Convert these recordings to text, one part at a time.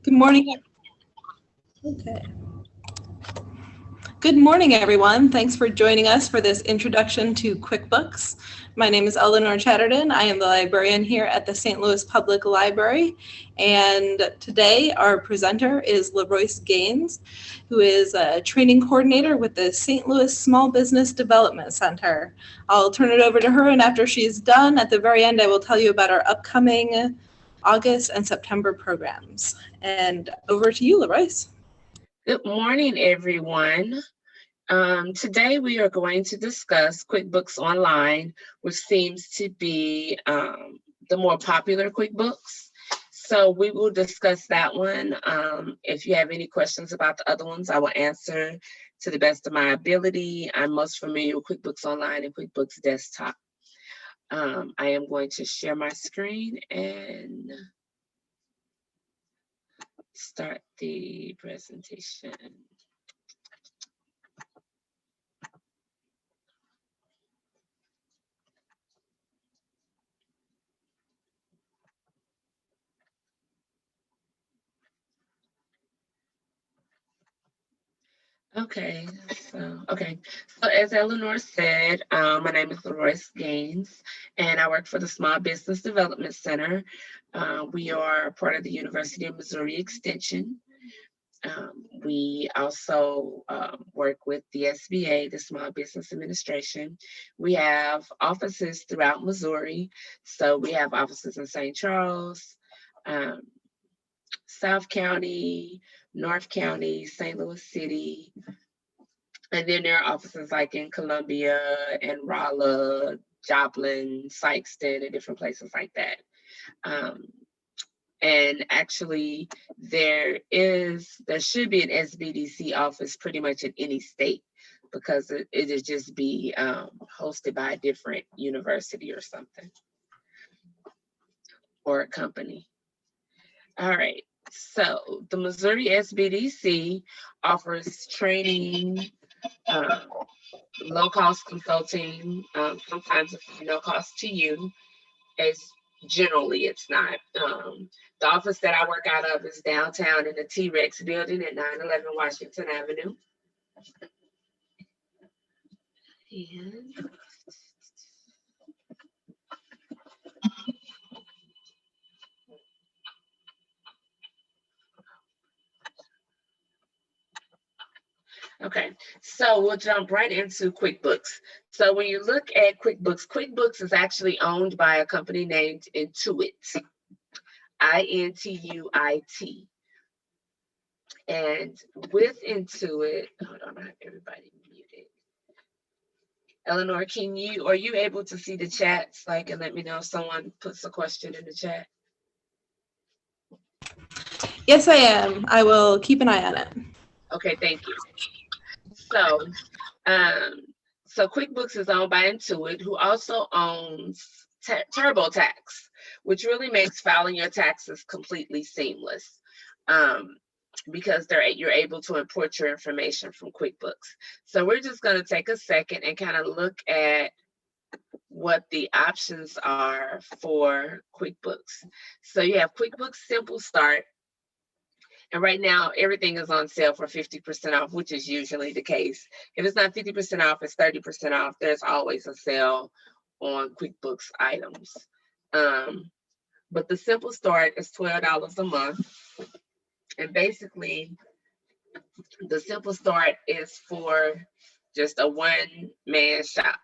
Good morning. Okay. Good morning, everyone. Thanks for joining us for this introduction to QuickBooks. My name is Eleanor Chatterton. I am the librarian here at the St. Louis Public Library. And today our presenter is LaRoyce Gaines, who is a training coordinator with the St. Louis Small Business Development Center. I'll turn it over to her, and after she's done, at the very end, I will tell you about our upcoming August and September programs. And over to you, LaRoyce. Good morning, everyone. Today we are going to discuss QuickBooks Online, which seems to be the more popular QuickBooks. So we will discuss that one. If you have any questions about the other ones, I will answer to the best of my ability. I'm most familiar with QuickBooks Online and QuickBooks Desktop. I am going to share my screen and start the presentation. Okay, so as Eleanor said, my name is LaRoyce Gaines, and I work for the Small Business Development Center. We are part of the University of Missouri Extension. We also work with the SBA, the Small Business Administration. We have offices throughout Missouri. So we have offices in St. Charles, South County, North County, St. Louis City, and then there are offices like in Columbia and Rolla, Joplin, Sykeston, and different places like that. And actually, there should be an SBDC office pretty much in any state, because it'll just be hosted by a different university or something, or a company. All right. So the Missouri SBDC offers training, low-cost consulting, sometimes it's no cost to you, as generally it's not. The office that I work out of is downtown in the T-Rex building at 911 Washington Avenue. And okay, so we'll jump right into QuickBooks. So when you look at QuickBooks, QuickBooks is actually owned by a company named Intuit, I-N-T-U-I-T. And with Intuit, hold on, I have everybody muted. Eleanor, are you able to see the chats, and let me know if someone puts a question in the chat? Yes, I am. I will keep an eye on it. Okay, thank you. So QuickBooks is owned by Intuit, who also owns TurboTax, which really makes filing your taxes completely seamless, because you're able to import your information from QuickBooks. So we're just going to take a second and kind of look at what the options are for QuickBooks. So you have QuickBooks Simple Start. And right now, everything is on sale for 50% off, which is usually the case. If it's not 50% off, it's 30% off. There's always a sale on QuickBooks items. But the Simple Start is $12 a month. And basically, the Simple Start is for just a one-man shop.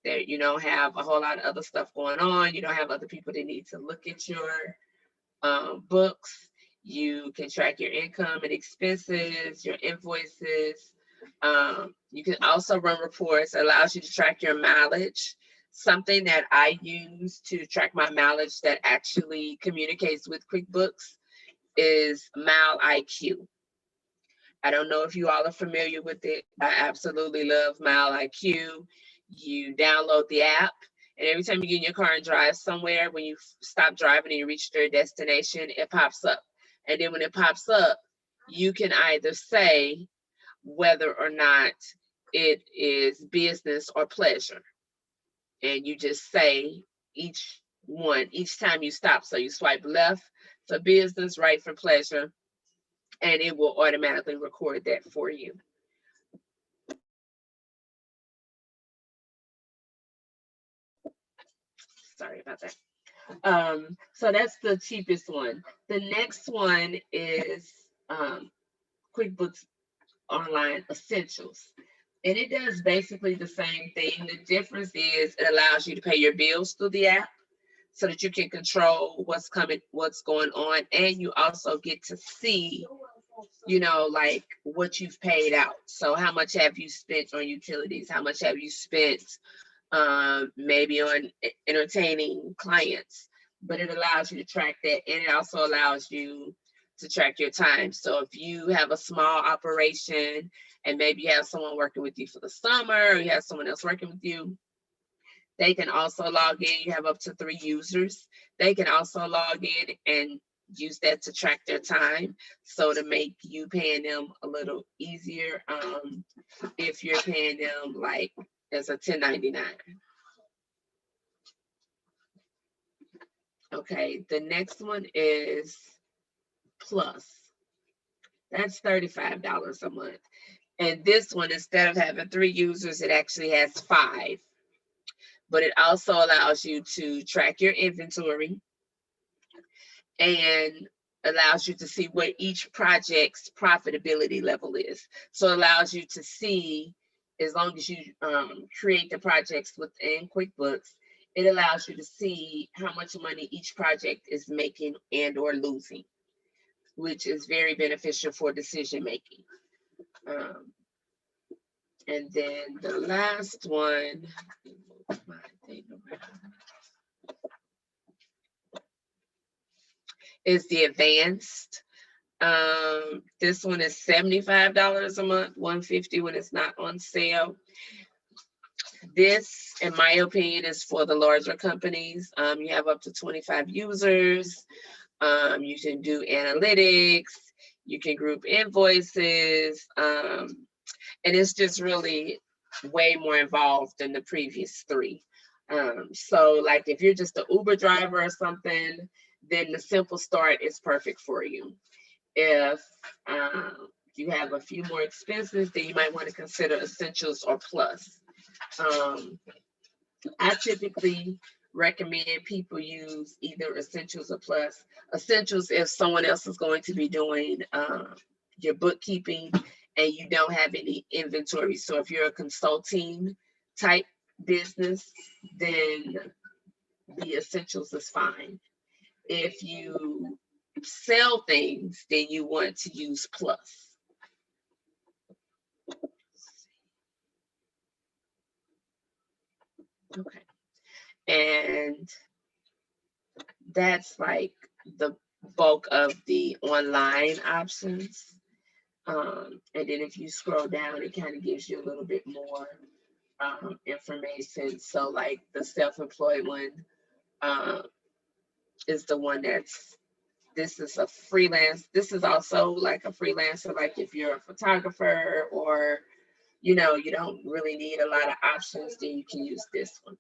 You don't have a whole lot of other stuff going on. You don't have other people that need to look at your books. You can track your income and expenses, your invoices. You can also run reports. It allows you to track your mileage. Something that I use to track my mileage that actually communicates with QuickBooks is MileIQ. I don't know if you all are familiar with it. I absolutely love MileIQ. You download the app, and every time you get in your car and drive somewhere, when you stop driving and you reach your destination, it pops up. And then when it pops up, you can either say whether or not it is business or pleasure. And you just say each time you stop. So you swipe left for business, right for pleasure, and it will automatically record that for you. Sorry about that. So that's the cheapest one. The next one is QuickBooks Online Essentials. And it does basically the same thing. The difference is it allows you to pay your bills through the app so that you can control what's coming, what's going on, and you also get to see, you know, like what you've paid out. So how much have you spent on utilities? How much have you spent maybe on entertaining clients? But it allows you to track that, and it also allows you to track your time. So if you have a small operation and maybe you have someone working with you for the summer, or you have someone else working with you, they can also log in. You have up to 3 users. They can also log in and use that to track their time. So to make you paying them a little easier, if you're paying them like as a 1099. Okay, the next one is Plus. That's $35 a month. And this one, instead of having 3 users, it actually has 5. But it also allows you to track your inventory and allows you to see what each project's profitability level is. So it allows you to see, as long as you create the projects within QuickBooks, it allows you to see how much money each project is making and or losing, which is very beneficial for decision making. And then the last one, is the advanced. This one is $75 a month, $150 when it's not on sale. This, in my opinion, is for the larger companies. You have up to 25 users. You can do analytics. You can group invoices. And it's just really way more involved than the previous 3. So like if you're just an Uber driver or something, then the Simple Start is perfect for you. If you have a few more expenses, then you might want to consider Essentials or Plus. I typically recommend people use either Essentials or Plus. Essentials if someone else is going to be doing your bookkeeping and you don't have any inventory. So if you're a consulting type business, then the Essentials is fine. If you sell things, then you want to use Plus. Okay. And that's like the bulk of the online options. And then if you scroll down, it kind of gives you a little bit more information. So like the self-employed one is the one this is a freelance. This is also like a freelancer, like if you're a photographer or, you know, you don't really need a lot of options, then you can use this one.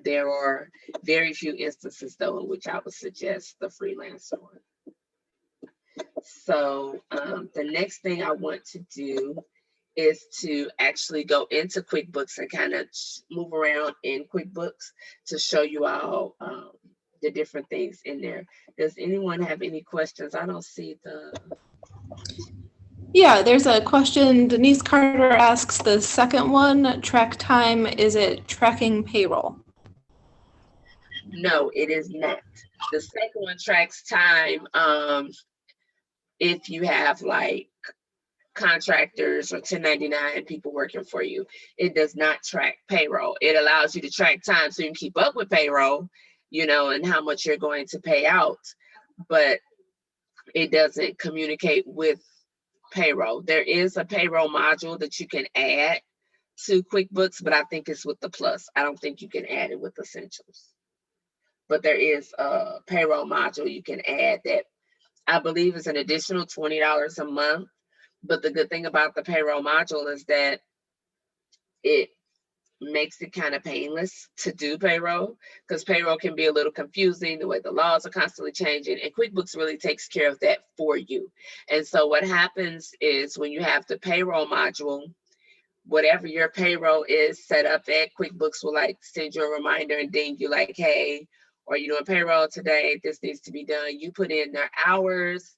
There are very few instances though in which I would suggest the freelancer one. So the next thing I want to do is to actually go into QuickBooks and kind of move around in QuickBooks to show you all the different things in there. Does anyone have any questions? I don't see the... Yeah, there's a question. Denise Carter asks the second one, track time, is it tracking payroll? No, it is not. The second one tracks time if you have like contractors or 1099 people working for you. It does not track payroll. It allows you to track time so you can keep up with payroll, you know, and how much you're going to pay out, but it doesn't communicate with payroll. There is a payroll module that you can add to QuickBooks, but I think it's with the Plus. I don't think you can add it with Essentials. But there is a payroll module you can add that I believe is an additional $20 a month. But the good thing about the payroll module is that it makes it kind of painless to do payroll, because payroll can be a little confusing, the way the laws are constantly changing, and QuickBooks really takes care of that for you. And so what happens is when you have the payroll module, whatever your payroll is set up at, QuickBooks will like send you a reminder and ding you like, hey, are you doing payroll today? This needs to be done. You put in their hours,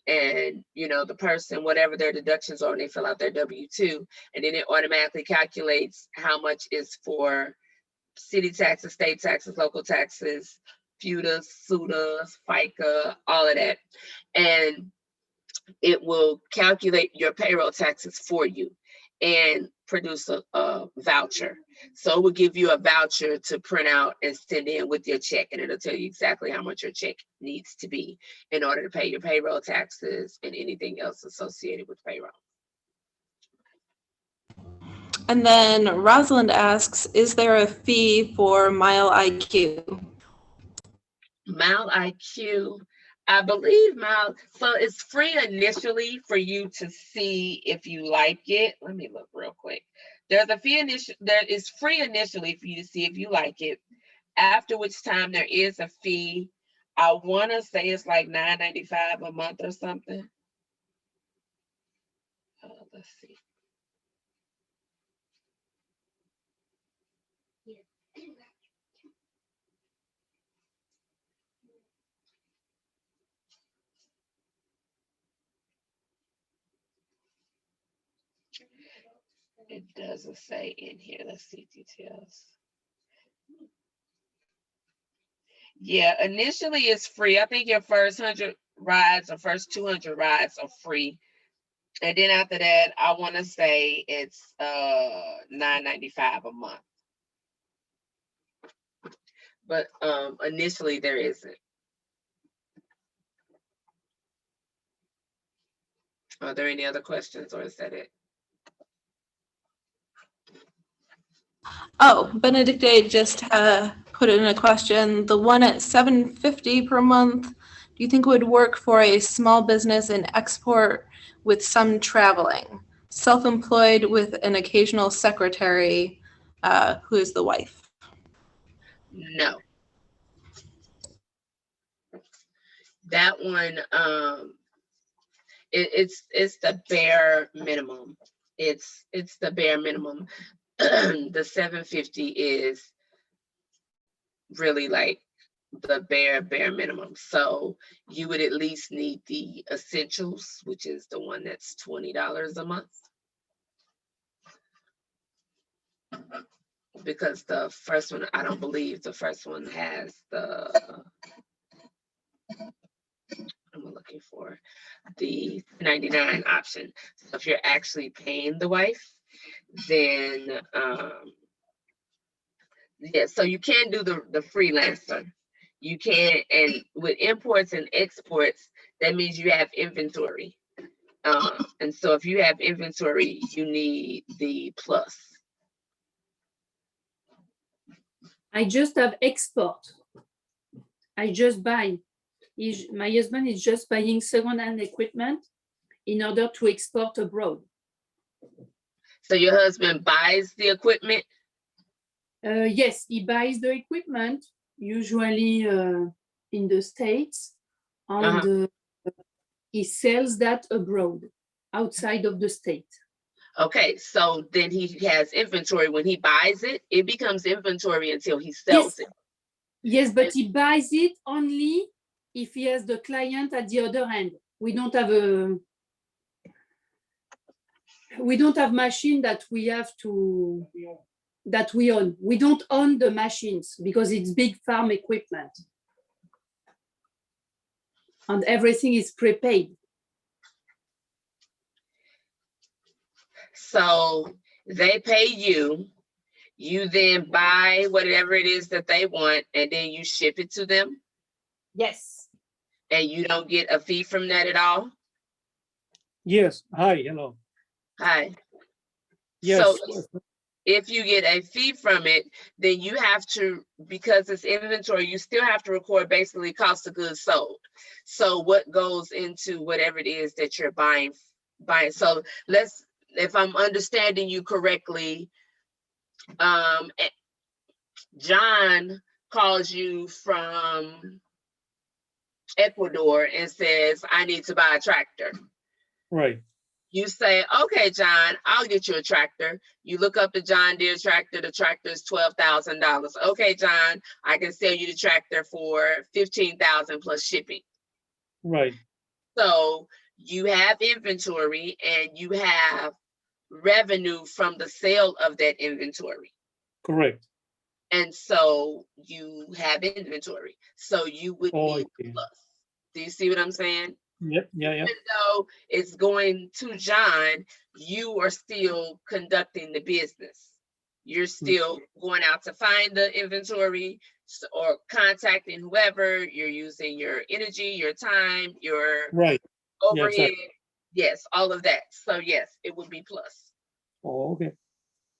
and the person, whatever their deductions are, and they fill out their W-2, and then it automatically calculates how much is for city taxes, state taxes, local taxes, FUTA, SUTA, FICA, all of that. And it will calculate your payroll taxes for you and produce a voucher. So it will give you a voucher to print out and send in with your check, and it'll tell you exactly how much your check needs to be in order to pay your payroll taxes and anything else associated with payroll. And then Rosalind asks, is there a fee for MileIQ? MileIQ, I believe so it's free initially for you to see if you like it. Let me look real quick. There's a fee there is free initially for you to see if you like it, after which time there is a fee. I want to say it's like $9.95 a month or something. Let's see. It doesn't say in here. Let's see details. Yeah, initially it's free. I think your first 100 rides or first 200 rides are free. And then after that, I want to say it's $9.95 a month. But initially there isn't. Are there any other questions, or is that it? Oh, Benedicte just put in a question. The one at $750 per month, do you think would work for a small business in export with some traveling? Self-employed with an occasional secretary who is the wife. No. That one, it's the bare minimum. It's the bare minimum. The $750 is really like the bare minimum. So you would at least need the essentials, which is the one that's $20 a month. Because the first one, I don't believe the first one has the, I'm looking for the 99 option. So if you're actually paying the wife, then yeah, so you can do the freelancer. You can, and with imports and exports, that means you have inventory. And so if you have inventory, you need the plus. I just have export. I just buy. My husband is just buying second-hand equipment in order to export abroad. So your husband buys the equipment? Yes, he buys the equipment, usually in the States, and he sells that abroad, outside of the state. Okay, so then he has inventory. When he buys it, it becomes inventory until he sells it. Yes, but he buys it only if he has the client at the other end. We don't have machine that we have to, that we own. We don't own the machines because it's big farm equipment. And everything is prepaid. So they pay you, you then buy whatever it is that they want, and then you ship it to them? Yes. And you don't get a fee from that at all? Yes. Hi. Hello. Hi. Yes. So if you get a fee from it, then you have to, because it's inventory, you still have to record basically cost of goods sold. So what goes into whatever it is that you're buying. So if I'm understanding you correctly, John calls you from Ecuador and says, I need to buy a tractor. Right. You say, okay, John, I'll get you a tractor. You look up the John Deere tractor. The tractor is $12,000. Okay, John, I can sell you the tractor for $15,000 plus shipping. Right. So you have inventory and you have revenue from the sale of that inventory. Correct. And so you have inventory. So you would need plus. Do you see what I'm saying? Yep. Yeah. Yeah. Even though it's going to John, you are still conducting the business. You're still going out to find the inventory or contacting whoever. You're using your energy, your time, your Right. overhead. Yeah, exactly. Yes, all of that. So yes, it would be plus. Oh, okay.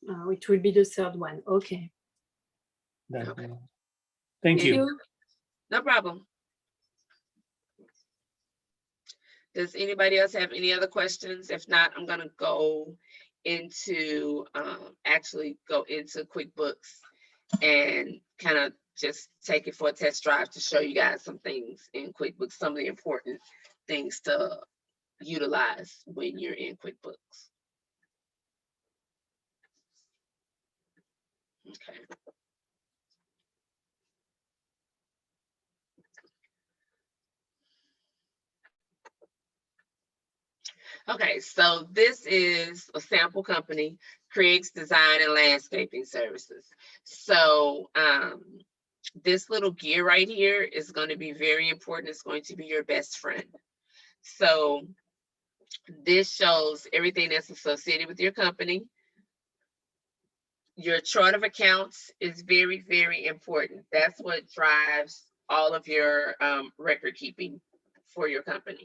It will be the third one. Okay. Okay. Thank you. No problem. Does anybody else have any other questions? If not, I'm gonna go into actually go into QuickBooks and kind of just take it for a test drive to show you guys some things in QuickBooks, some of the important things to utilize when you're in QuickBooks. Okay. Okay, so this is a sample company, creates design and landscaping services. So this little gear right here is going to be very important. It's going to be your best friend. So this shows everything that's associated with your company. Your chart of accounts is very, very important. That's what drives all of your record keeping for your company.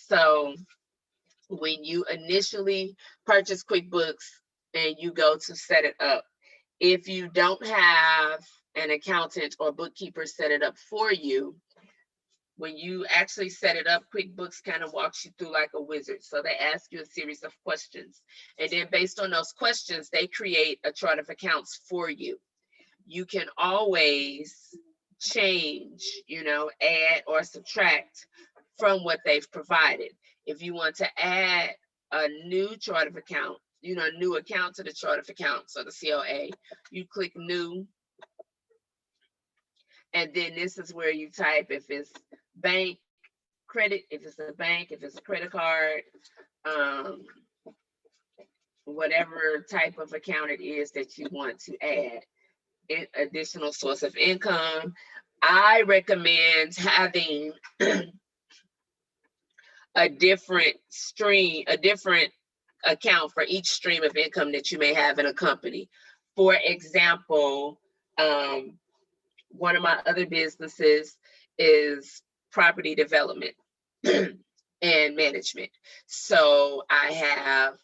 So when you initially purchase QuickBooks and you go to set it up, if you don't have an accountant or bookkeeper set it up for you, when you actually set it up, QuickBooks kind of walks you through like a wizard. So they ask you a series of questions. And then based on those questions, they create a chart of accounts for you. You can always change, add or subtract from what they've provided. If you want to add a new chart of account, new account to the chart of accounts or the COA, you click new. And then this is where you type if it's bank, credit, if it's a bank, if it's a credit card, whatever type of account it is that you want to add. Additional source of income. I recommend having a different stream, a different account for each stream of income that you may have in a company. For example, one of my other businesses is property development and management. So I have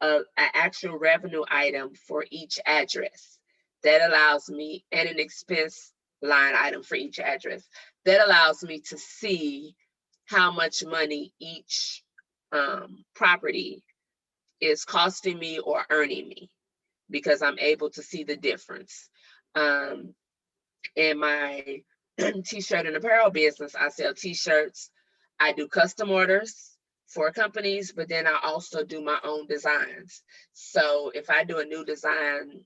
an actual revenue item for each address that allows me, and an expense line item for each address that allows me to see how much money each property is costing me or earning me, because I'm able to see the difference. In my t-shirt and apparel business, I sell t-shirts. I do custom orders for companies, but then I also do my own designs. So if I do a new design,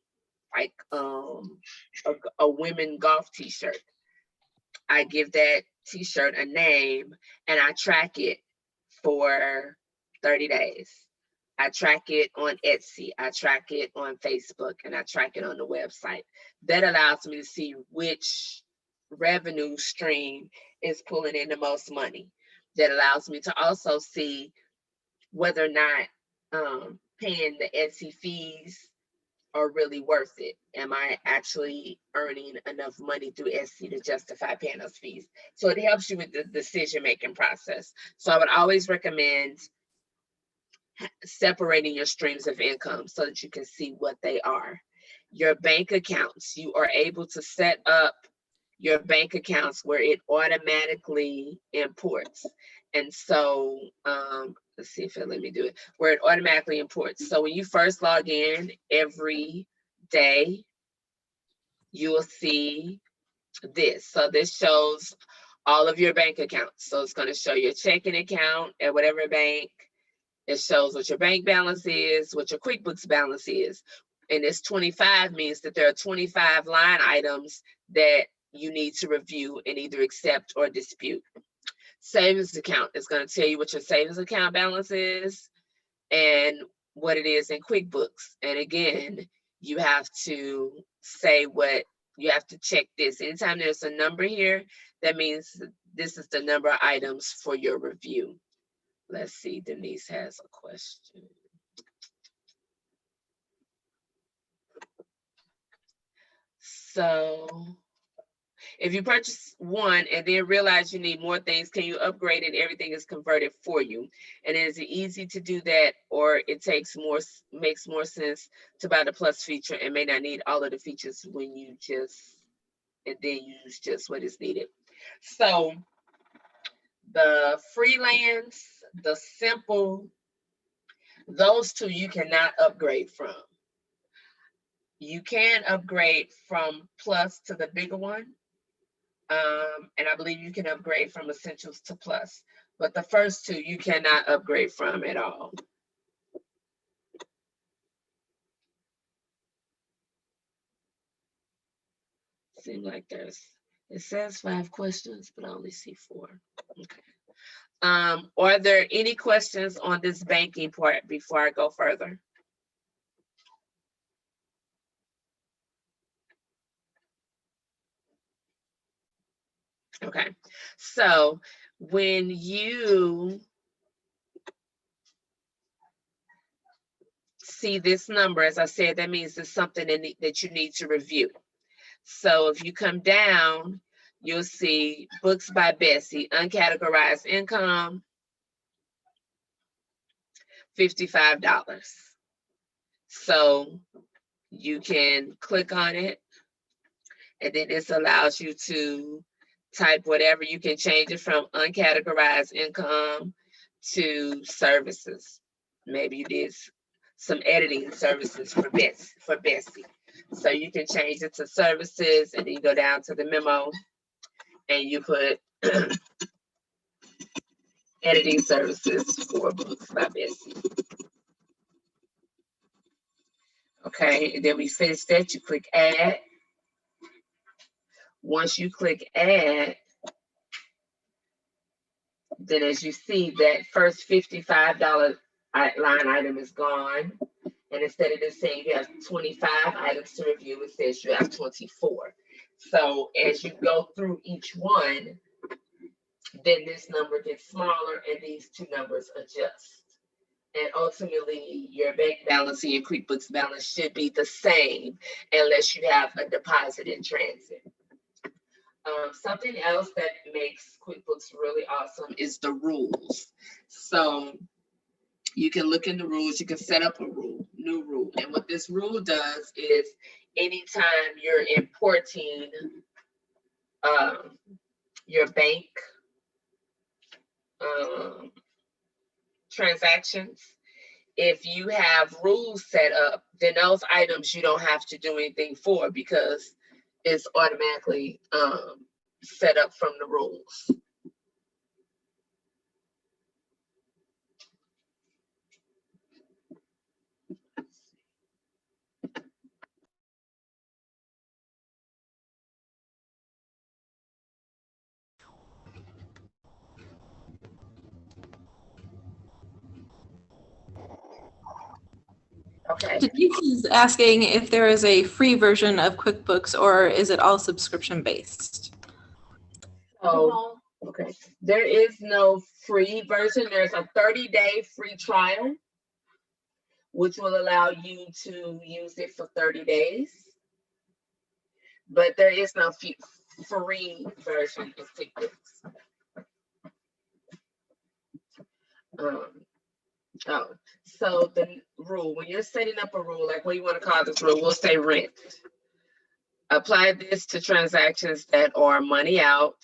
like a women golf t-shirt, I give that t-shirt a name and I track it for 30 days. I track it on Etsy, I track it on Facebook, and I track it on the website. That allows me to see which revenue stream is pulling in the most money. That allows me to also see whether or not paying the Etsy fees are really worth it. Am I actually earning enough money through Etsy to justify paying those fees? So it helps you with the decision-making process. So I would always recommend separating your streams of income so that you can see what they are. Your bank accounts, you are able to set up your bank accounts where it automatically imports. And so, let's see if it'll let me do it, where it automatically imports. So when you first log in every day, you will see this. So this shows all of your bank accounts. So it's going to show your checking account at whatever bank. It shows what your bank balance is, what your QuickBooks balance is. And this 25 means that there are 25 line items that you need to review and either accept or dispute. Savings account is going to tell you what your savings account balance is and what it is in QuickBooks. And again, you have to say what, you have to check this. Anytime there's a number here, that means this is the number of items for your review. Let's see, Denise has a question. So if you purchase one and then realize you need more things, can you upgrade and everything is converted for you? And is it easy to do that, or it makes more sense to buy the plus feature and may not need all of the features when you and then use just what is needed? So the freelance, the simple, those two you cannot upgrade from. You can upgrade from plus to the bigger one. And I believe you can upgrade from essentials to plus, but the first two you cannot upgrade from at all. Seems like it says 5 questions, but I only see 4. Okay. Are there any questions on this banking part before I go further? Okay, so when you see this number, as I said, that means it's something that you need to review. So if you come down, you'll see books by Bessie, uncategorized income, $55. So you can click on it, and then this allows you to type whatever. You can change it from uncategorized income to services. Maybe you did some editing services for Bessie. So you can change it to services, and then you go down to the memo and you put editing services for books by Bessie. Okay, and then we finish that, you click add. Once you click add, then as you see, that first $55 line item is gone. And instead of just saying you have 25 items to review, it says you have 24. So as you go through each one, then this number gets smaller and these two numbers adjust. And ultimately, your bank balance and your QuickBooks balance should be the same unless you have a deposit in transit. Something else that makes QuickBooks really awesome is the rules. So you can look in the rules, you can set up a new rule. And what this rule does is anytime you're importing your bank transactions, if you have rules set up, then those items you don't have to do anything for because it's automatically set up from the rules. Okay. Denise is asking if there is a free version of QuickBooks or is it all subscription based? So, okay, there is no free version. There's a 30-day free trial, which will allow you to use it for 30 days. But there is no free version of QuickBooks. So the rule, when you're setting up a rule, like what do you want to call this rule? We'll say rent. Apply this to transactions that are money out,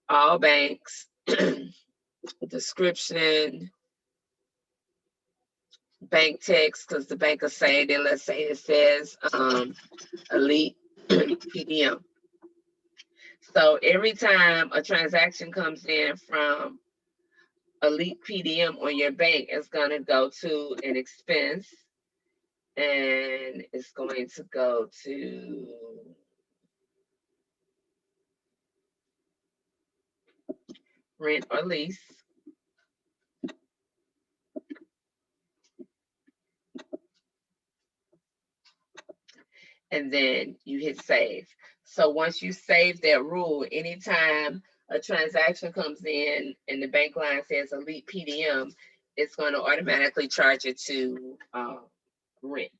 all banks, description, bank text, because the bank will say that, let's say it says Elite PDM. So every time a transaction comes in from Elite PDM on your bank, it's going to go to an expense, and it's going to go to rent or lease. And then you hit save. So once you save that rule, anytime a transaction comes in and the bank line says Elite PDM, it's going to automatically charge it to rent.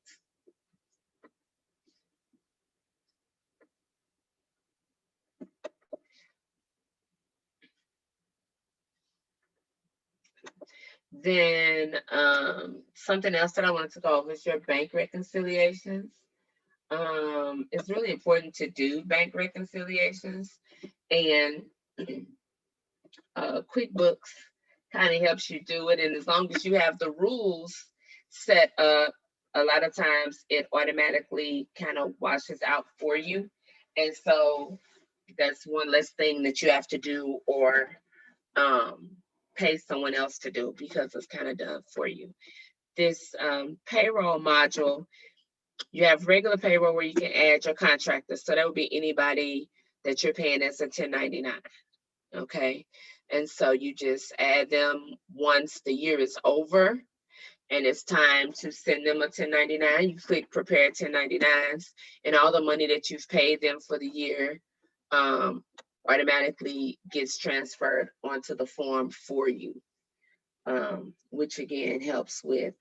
Then something else that I wanted to go over is your bank reconciliations. It's really important to do bank reconciliations, and QuickBooks kind of helps you do it. And as long as you have the rules set up, a lot of times it automatically kind of washes out for you. And so that's one less thing that you have to do or pay someone else to do, because it's kind of done for you. This payroll module, you have regular payroll where you can add your contractors. So that would be anybody that you're paying as a 1099. Okay. And so you just add them once the year is over and it's time to send them a 1099. You click prepare 1099s, and all the money that you've paid them for the year automatically gets transferred onto the form for you, which again helps with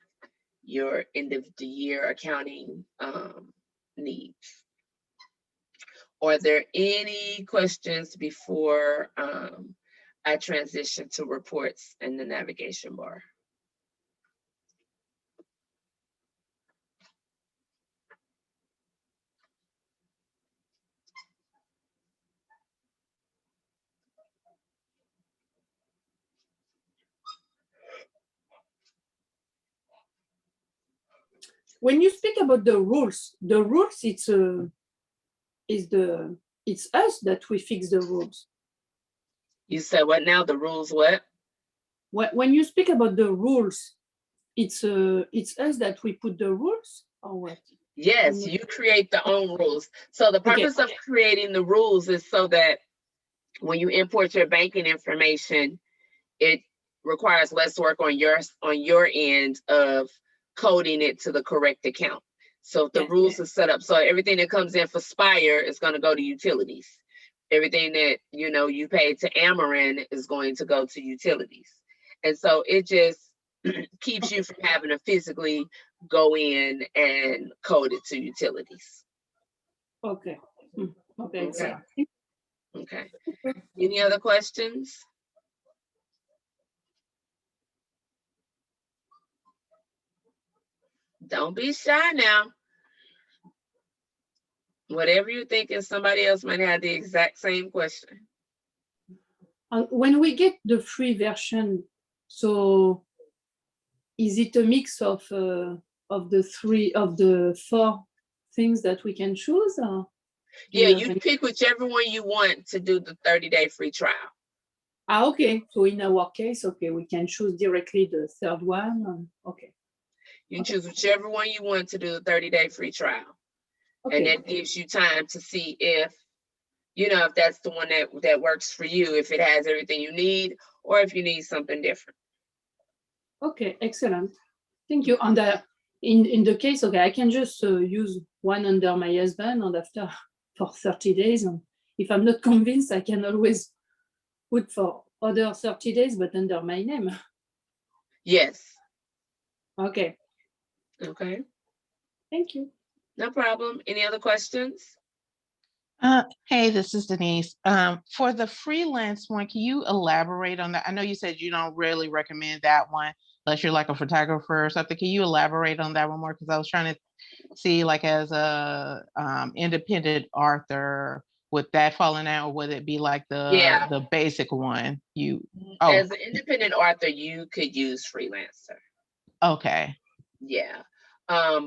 your end of the year accounting needs. Are there any questions before I transition to reports and the navigation bar? When you speak about the rules, it's us that we fix the rules. You said what now? The rules what? When you speak about the rules, it's us that we put the rules, or what? Yes, you create the own rules. So the purpose of creating the rules is so that when you import your banking information, it requires less work on your end of coding it to the correct account. So if the rules are set up, so everything that comes in for Spire is going to go to utilities. Everything that you pay to Amarin is going to go to utilities. And so it just keeps you from having to physically go in and code it to utilities. Okay. Okay. Okay. Any other questions? Don't be shy now. Whatever you think, and somebody else might have the exact same question. When we get the free version, so is it a mix of the 4 things that we can choose? Or yeah, you pick whichever one you want to do the 30-day free trial. Okay. So in our case, we can choose directly the third one. Okay. You can choose whichever one you want to do the 30-day free trial. Okay. And that gives you time to see if that's the one that works for you, if it has everything you need, or if you need something different. Okay, excellent. Thank you. And in the case, I can just use one under my husband, and after for 30 days. And if I'm not convinced, I can always put for other 30 days, but under my name. Yes. Okay. Okay. Thank you. No problem. Any other questions? Hey, this is Denise. For the freelance one, can you elaborate on that? I know you said you don't really recommend that one unless you're like a photographer or something. Can you elaborate on that one more? Because I was trying to see, like, as a independent author, would that fall in that, or would it be like the basic one? As an independent author, you could use freelancer. Okay. Yeah.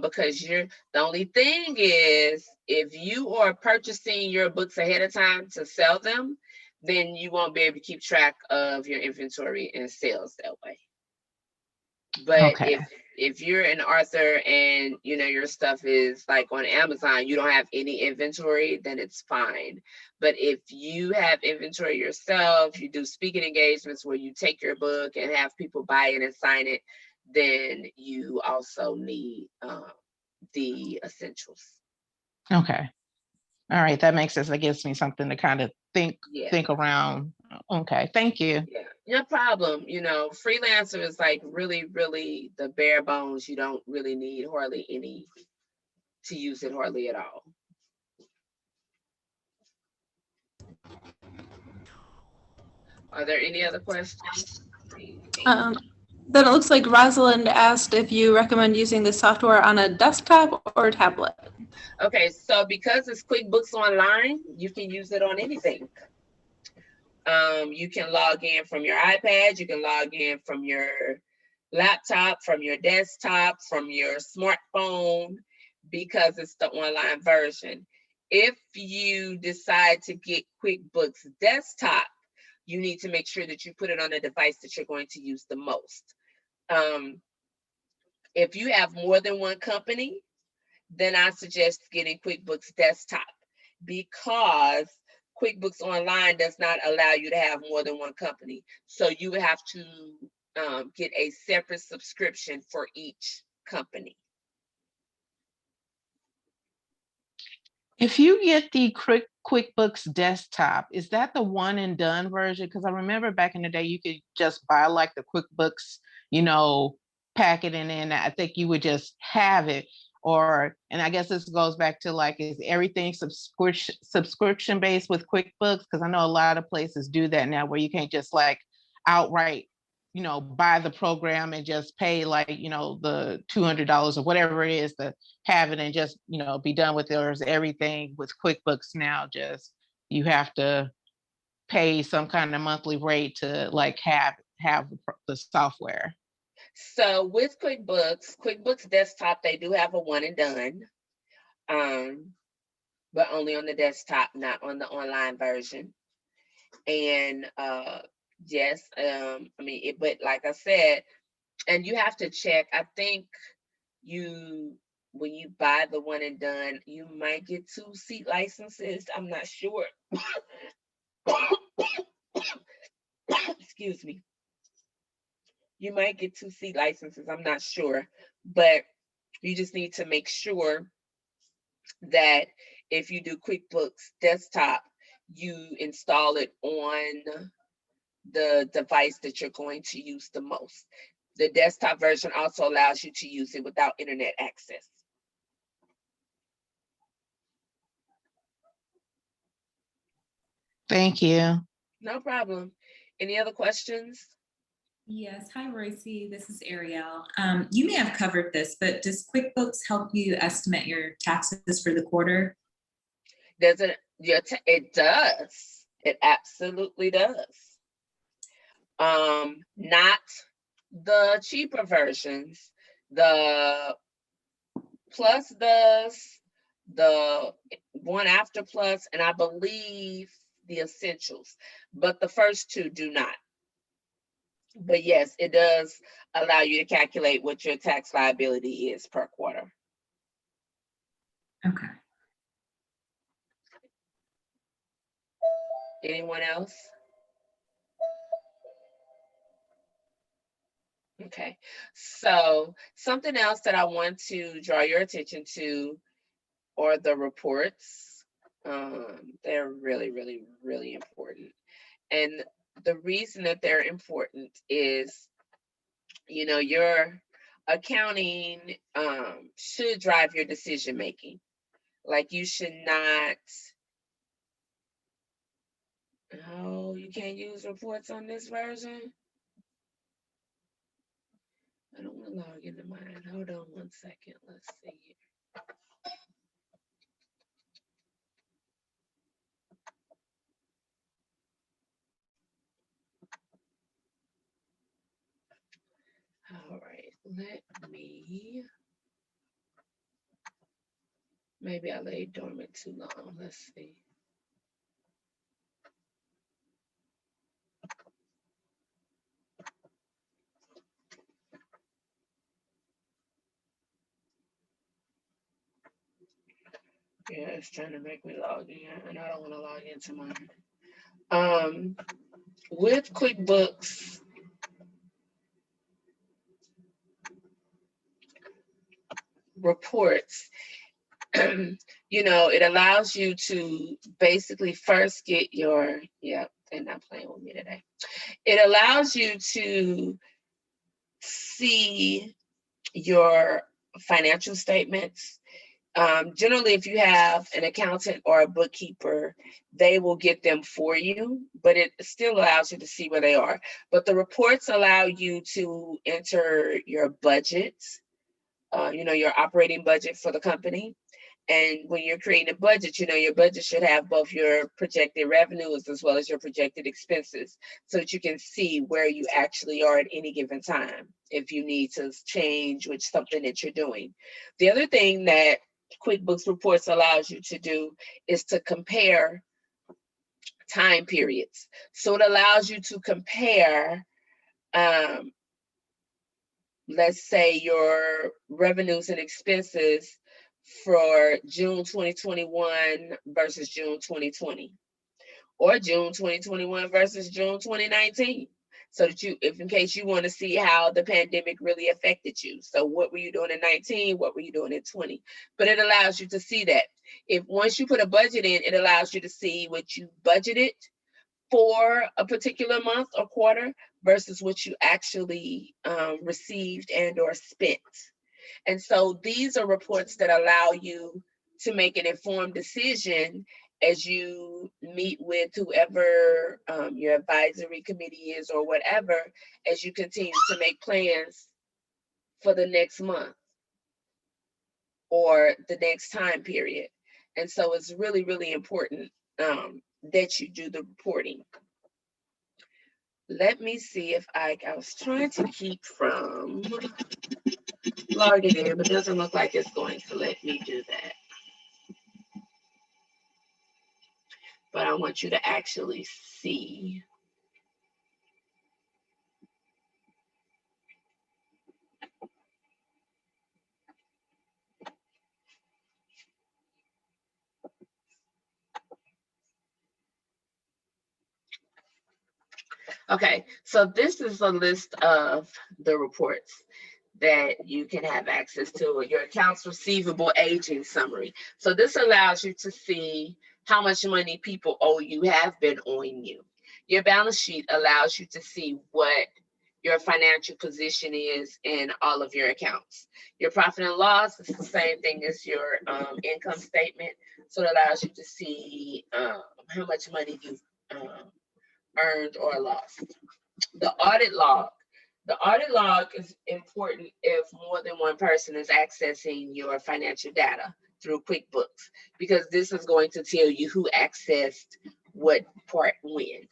Because the only thing is, if you are purchasing your books ahead of time to sell them, then you won't be able to keep track of your inventory and sales that way. But Okay. if you're an author and your stuff is like on Amazon, you don't have any inventory, then it's fine. But if you have inventory yourself, you do speaking engagements where you take your book and have people buy it and sign it, then you also need the essentials. Okay. All right. That makes sense. That gives me something to kind of think around. Okay. Thank you. Yeah, no problem. Freelancer is like really, really the bare bones. You don't really need hardly any to use it hardly at all. Are there any other questions? Then it looks like Rosalind asked if you recommend using the software on a desktop or tablet. Okay, so because it's QuickBooks Online, you can use it on anything. You can log in from your iPad, you can log in from your laptop, from your desktop, from your smartphone, because it's the online version. If you decide to get QuickBooks Desktop, you need to make sure that you put it on the device that you're going to use the most. If you have more than one company, then I suggest getting QuickBooks Desktop, because QuickBooks Online does not allow you to have more than one company. So you would have to get a separate subscription for each company. If you get the QuickBooks Desktop, is that the one and done version? Because I remember back in the day, you could just buy like the QuickBooks, packet, and then I think you would just have it. And I guess this goes back to like, is everything subscription based with QuickBooks? Because I know a lot of places do that now, where you can't just like outright, buy the program and just pay like, the $200 or whatever it is to have it and just, be done with it. Or is everything with QuickBooks now just, you have to pay some kind of monthly rate to like have the software? So with QuickBooks Desktop, they do have a one and done, but only on the desktop, not on the online version. And yes, but like I said, and you have to check. I think when you buy the one and done, you might get 2 seat licenses. I'm not sure. Excuse me. You might get 2 seat licenses. I'm not sure, but you just need to make sure that if you do QuickBooks Desktop, you install it on the device that you're going to use the most. The desktop version also allows you to use it without internet access. Thank you. No problem. Any other questions? Yes. Hi, Royce. This is Ariel. You may have covered this, but does QuickBooks help you estimate your taxes for the quarter? It does. It absolutely does. Not the cheaper versions. The Plus does, the one after Plus, and I believe the Essentials, but the first two do not. But yes, it does allow you to calculate what your tax liability is per quarter. Okay. Anyone else? Okay, so something else that I want to draw your attention to are the reports. They're really, really, really important. And the reason that they're important is, your accounting should drive your decision making. Like, you should not, oh, you can't use reports on this version? I don't want to log into mine. Hold on one second. Let's see here. All right, Let me, maybe I laid dormant too long. Let's see. Yeah, it's trying to make me log in, and I don't want to log into mine. With QuickBooks reports, you know, it allows you to basically first get your, yeah, they're not playing with me today. It allows you to see your financial statements. Generally, if you have an accountant or a bookkeeper, they will get them for you, but it still allows you to see where they are. But the reports allow you to enter your budgets, you know, your operating budget for the company. And when you're creating a budget, you know, your budget should have both your projected revenues as well as your projected expenses so that you can see where you actually are at any given time if you need to change with something that you're doing. The other thing that QuickBooks Reports allows you to do is to compare time periods. So it allows you to compare, let's say, your revenues and expenses for June 2021 versus June 2020, or June 2021 versus June 2019. So that you, if in case you want to see how the pandemic really affected you. So what were you doing in 19? What were you doing in 20? But it allows you to see that. If once you put a budget in, it allows you to see what you budgeted for a particular month or quarter versus what you actually received and or spent. And so these are reports that allow you to make an informed decision as you meet with whoever your advisory committee is or whatever, as you continue to make plans for the next month or the next time period. And so it's really, really important that you do the reporting. Let me see if I was trying to keep from logging in, but it doesn't look like it's going to let me do that. But I want you to actually see. Okay, so this is a list of the reports that you can have access to, your accounts receivable aging summary. So this allows you to see how much money people owe you, have been owing you. Your balance sheet allows you to see what your financial position is in all of your accounts. Your profit and loss is the same thing as your income statement. So it allows you to see how much money you've earned or lost. The audit log. The audit log is important if more than one person is accessing your financial data through QuickBooks, because this is going to tell you who accessed what part when.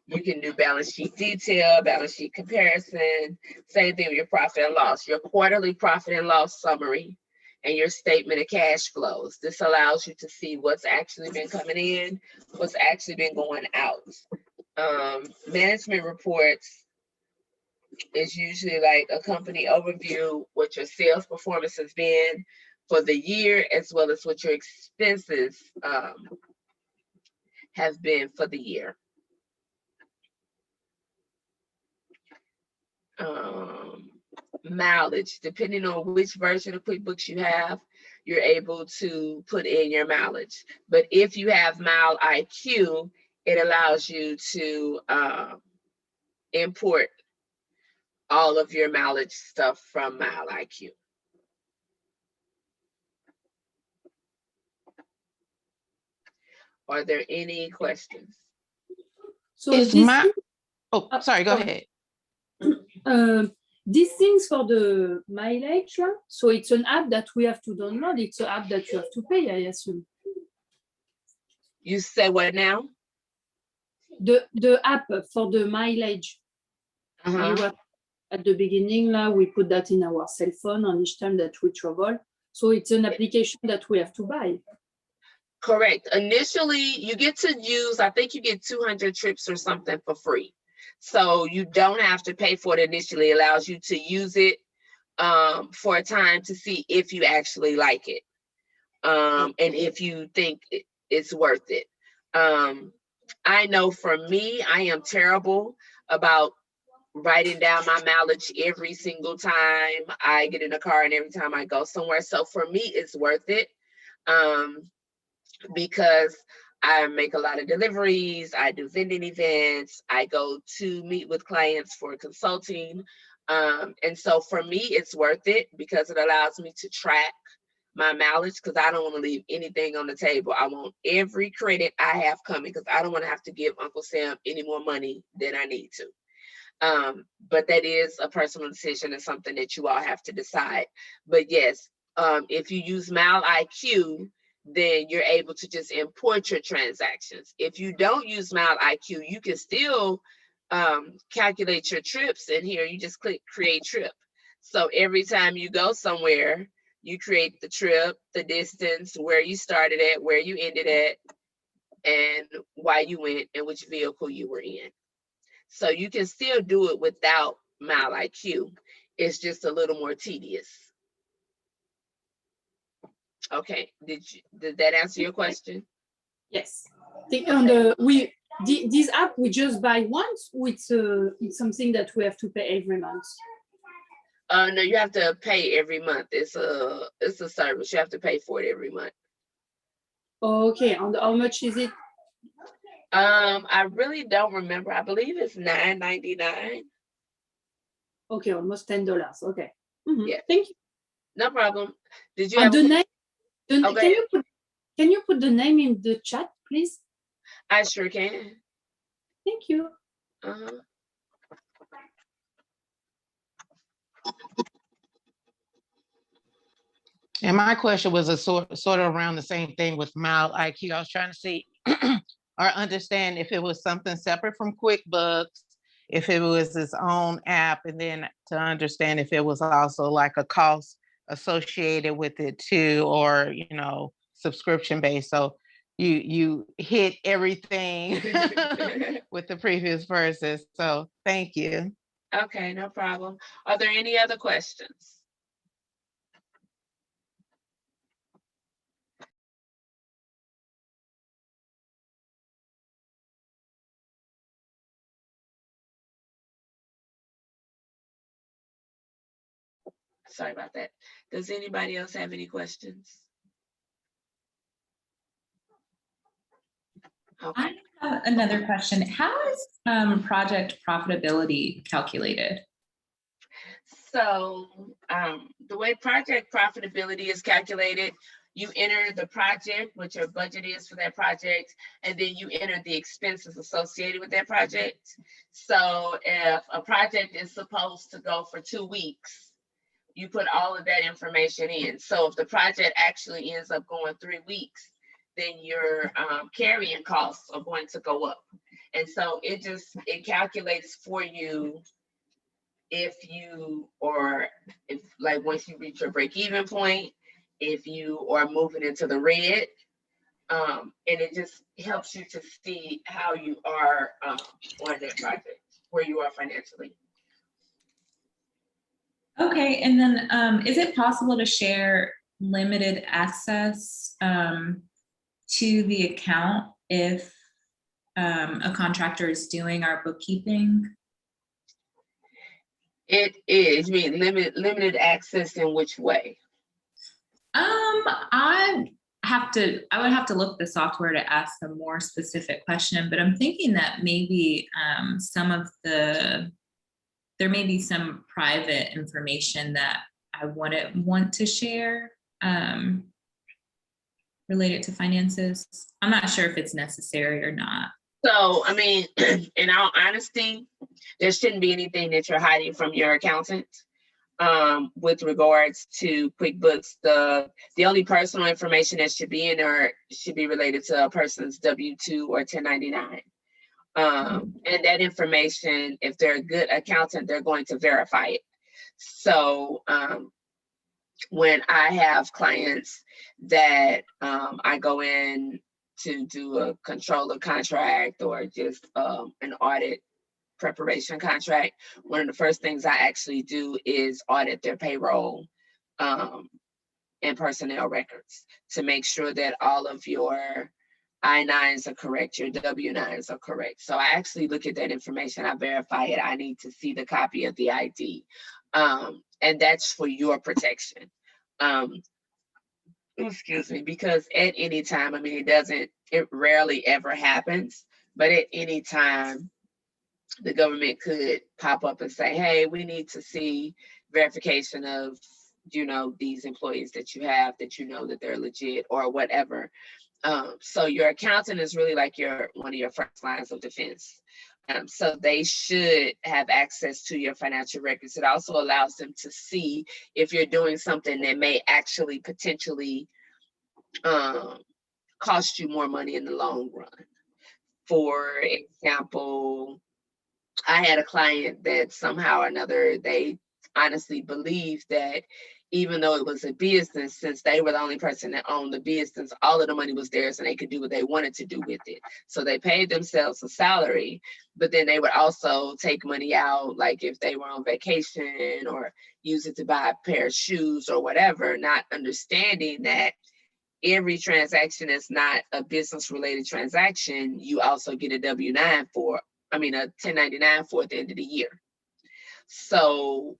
You can do balance sheet detail, balance sheet comparison, same thing with your profit and loss, your quarterly profit and loss summary, and your statement of cash flows. This allows you to see what's actually been coming in, what's actually been going out. Management reports is usually like a company overview, what your sales performance has been for the year, as well as what your expenses have been for the year. Mileage, depending on which version of QuickBooks you have, you're able to put in your mileage. But if you have MileIQ, it allows you to import all of your mileage stuff from MileIQ. Are there any questions? So Is this my, thing, oh, sorry, go ahead. these things for the mileage, so it's an app that we have to download. It's an app that you have to pay, I assume. You say what now? The app for the mileage. You have at the beginning, now we put that in our cell phone on each time that we travel. So it's an application that we have to buy. Correct. Initially, you get to use, I think you get 200 trips or something for free. So you don't have to pay for it initially. It allows you to use it for a time to see if you actually like it. And if you think it's worth it. I know for me, I am terrible about writing down my mileage every single time I get in a car and every time I go somewhere. So for me, it's worth it. Because I make a lot of deliveries, I do vending events, I go to meet with clients for consulting. And so for me, it's worth it because it allows me to track my mileage because I don't want to leave anything on the table. I want every credit I have coming because I don't want to have to give Uncle Sam any more money than I need to. But that is a personal decision and something that you all have to decide. But yes, if you use MileIQ, then you're able to just import your transactions. If you don't use MileIQ, you can still calculate your trips, and here you just click create trip. So every time you go somewhere, you create the trip, the distance, where you started at, where you ended at, and why you went and which vehicle you were in. So you can still do it without MileIQ. It's just a little more tedious. Okay, did that answer your question? Yes. And this app we just buy once. It's something that we have to pay every month. No, you have to pay every month. It's a service. You have to pay for it every month. Okay, and how much is it? I really don't remember. I believe it's $9.99. Okay, almost $10. Okay. Mm-hmm. Yeah. Thank you. No problem. Did you And have the name? Okay. Can you put the name in the chat, please? I sure can. Thank you. And my question was a sort of around the same thing with MileIQ. I was trying to see or understand if it was something separate from QuickBooks, if it was its own app, and then to understand if it was also like a cost associated with it too, or subscription based. So you hit everything with the previous verses. So thank you. Okay, no problem. Are there any other questions? Sorry about that. Does anybody else have any questions? Okay. I have another question. How is project profitability calculated? So the way project profitability is calculated, you enter the project, what your budget is for that project, and then you enter the expenses associated with that project. So if a project is supposed to go for 2 weeks, you put all of that information in. So if the project actually ends up going 3 weeks, then your carrying costs are going to go up. And so it calculates for you if once you reach your break-even point, if you are moving into the red, and it just helps you to see how you are on that project, where you are financially. Okay, and then is it possible to share limited access to the account if a contractor is doing our bookkeeping? It is. You mean limited access in which way? I would have to look at the software to ask a more specific question, but I'm thinking that maybe there may be some private information that I wouldn't want to share related to finances. I'm not sure if it's necessary or not. So, I mean, in all honesty, there shouldn't be anything that you're hiding from your accountant with regards to QuickBooks. The only personal information that should be in there should be related to a person's W-2 or 1099. And that information, if they're a good accountant, they're going to verify it. So when I have clients that I go in to do a controller contract or just an audit preparation contract, one of the first things I actually do is audit their payroll and personnel records to make sure that all of your I-9s are correct, your W-9s are correct. So I actually look at that information, I verify it, I need to see the copy of the ID. And that's for your protection. Excuse me, because at any time, I mean, it rarely ever happens, but at any time, the government could pop up and say, hey, we need to see verification of, these employees that you have, that that they're legit or whatever. So your accountant is really like one of your first lines of defense. So they should have access to your financial records. It also allows them to see if you're doing something that may actually potentially cost you more money in the long run. For example, I had a client that somehow or another, they honestly believed that even though it was a business, since they were the only person that owned the business, all of the money was theirs and they could do what they wanted to do with it. So they paid themselves a salary, but then they would also take money out, like if they were on vacation, or use it to buy a pair of shoes or whatever, not understanding that every transaction is not a business related transaction. You also get a W-9 for, a 1099 for at the end of the year. So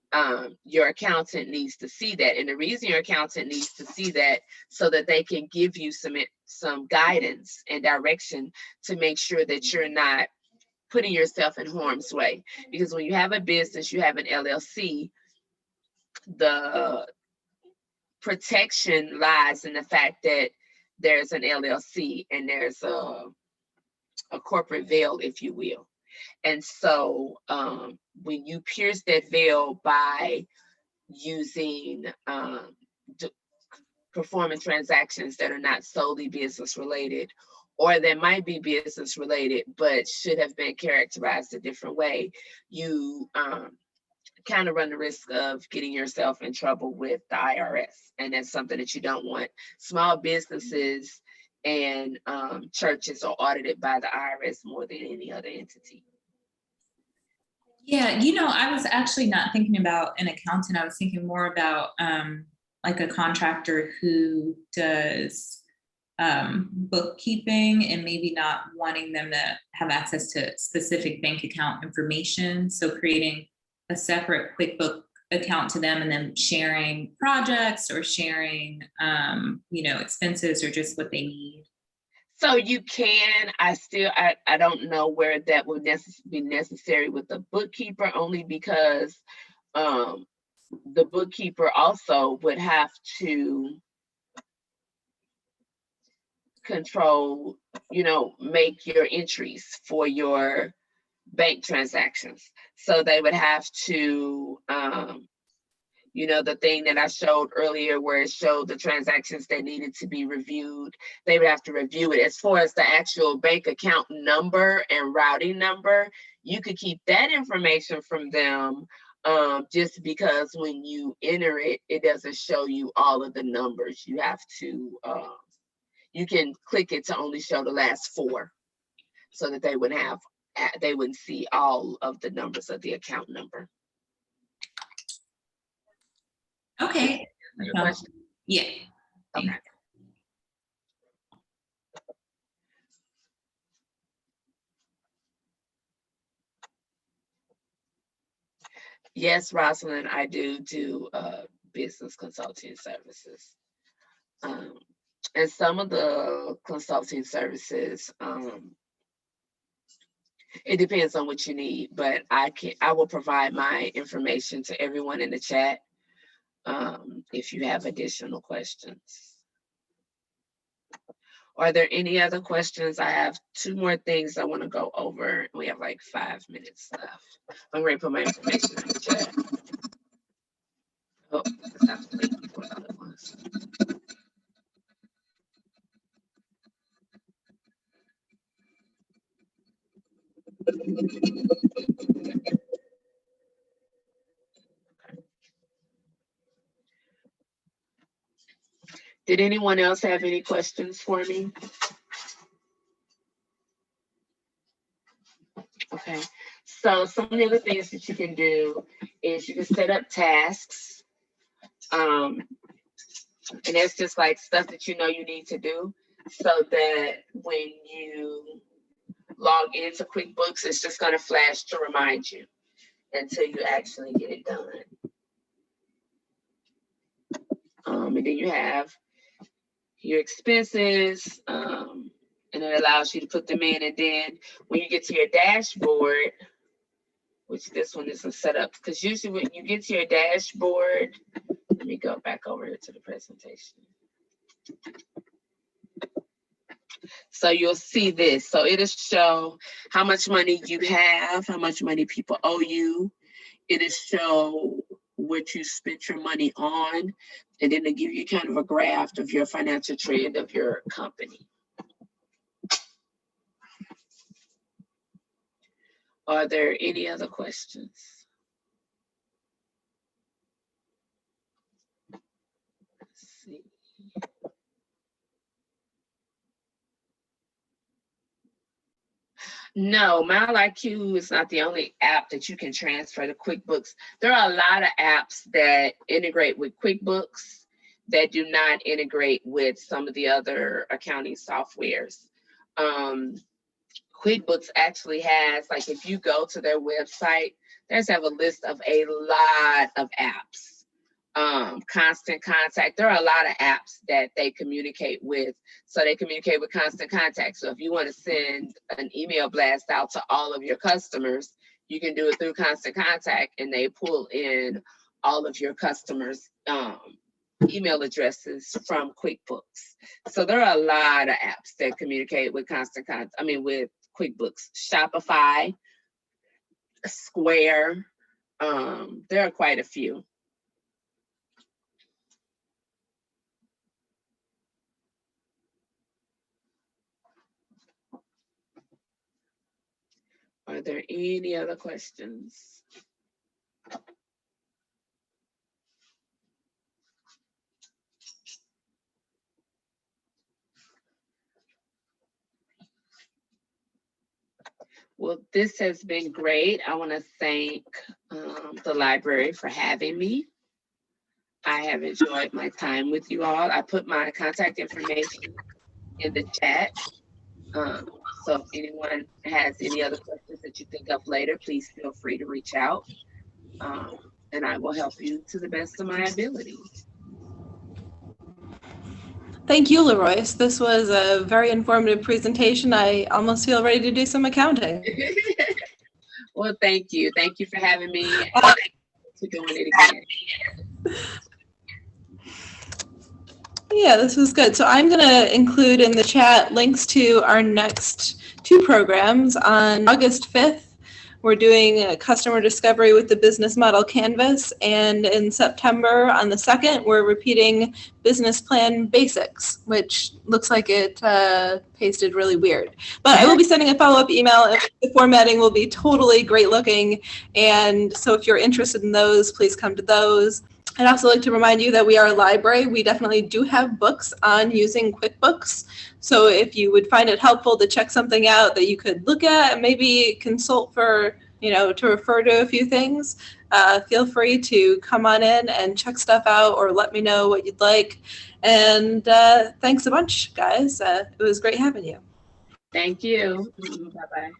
your accountant needs to see that. And the reason your accountant needs to see that, so that they can give you some guidance and direction to make sure that you're not putting yourself in harm's way. Because when you have a business, you have an LLC, the protection lies in the fact that there's an LLC and there's a corporate veil, if you will. And so when you pierce that veil by using performing transactions that are not solely business related, or that might be business related but should have been characterized a different way, you kind of run the risk of getting yourself in trouble with the IRS. And that's something that you don't want. Small businesses and churches are audited by the IRS more than any other entity. Yeah, I was actually not thinking about an accountant. I was thinking more about like a contractor who does bookkeeping and maybe not wanting them to have access to specific bank account information. So creating a separate QuickBooks account to them and then sharing projects or sharing, expenses or just what they need. So you can, I don't know where that would be necessary with the bookkeeper, only because the bookkeeper also would have to control, make your entries for your bank transactions. So they would have to, the thing that I showed earlier where it showed the transactions that needed to be reviewed, they would have to review it. As far as the actual bank account number and routing number, you could keep that information from them, just because when you enter it, it doesn't show you all of the numbers. You have to, you can click it to only show the last 4, so that they wouldn't see all of the numbers of the account number. Okay. Your question? Yeah. Okay. Yes, Rosalind, I do business consulting services. And some of the consulting services, it depends on what you need, but I will provide my information to everyone in the chat if you have additional questions. Are there any other questions? I have 2 more things I want to go over. We have like 5 minutes left. I'm ready to put my information in the chat. Oh, I have to wait before the other ones. Did anyone else have any questions for me? Okay, so some of the other things that you can do is you can set up tasks. And that's just like stuff that you know you need to do, so that when you log into QuickBooks, it's just going to flash to remind you until you actually get it done. And then you have your expenses, and it allows you to put them in. And then when you get to your dashboard, which this one isn't set up, because usually when you get to your dashboard, let me go back over here to the presentation. So you'll see this. So it'll show how much money you have, how much money people owe you. It'll show what you spent your money on, and then it'll give you kind of a graph of your financial trend of your company. Are there any other questions? Let's see. No, MileIQ is not the only app that you can transfer to QuickBooks. There are a lot of apps that integrate with QuickBooks that do not integrate with some of the other accounting softwares. QuickBooks actually has, like, if you go to their website, they have a list of a lot of apps. Constant Contact. There are a lot of apps that they communicate with. So they communicate with Constant Contact. So if you want to send an email blast out to all of your customers, you can do it through Constant Contact, and they pull in all of your customers' email addresses from QuickBooks. So there are a lot of apps that communicate with with QuickBooks. Shopify, Square, there are quite a few. Are there any other questions? Well, this has been great. I want to thank the library for having me. I have enjoyed my time with you all. I put my contact information in the chat. So if anyone has any other questions that you think of later, please feel free to reach out, and I will help you to the best of my ability. Thank you, Leroyce. This was a very informative presentation. I almost feel ready to do some accounting. Well, thank you. Thank you for having me. For doing it again. Yeah, this was good. So I'm going to include in the chat links to our next two programs. On August 5th, we're doing a customer discovery with the business model canvas. And in September, on the 2nd, we're repeating business plan basics, which looks like it pasted really weird. But I will be sending a follow-up email, and the formatting will be totally great looking. And so if you're interested in those, please come to those. I'd also like to remind you that we are a library. We definitely do have books on using QuickBooks. So if you would find it helpful to check something out that you could look at and maybe consult for, to refer to a few things, feel free to come on in and check stuff out or let me know what you'd like. And thanks a bunch, guys. It was great having you. Thank you. Bye-bye.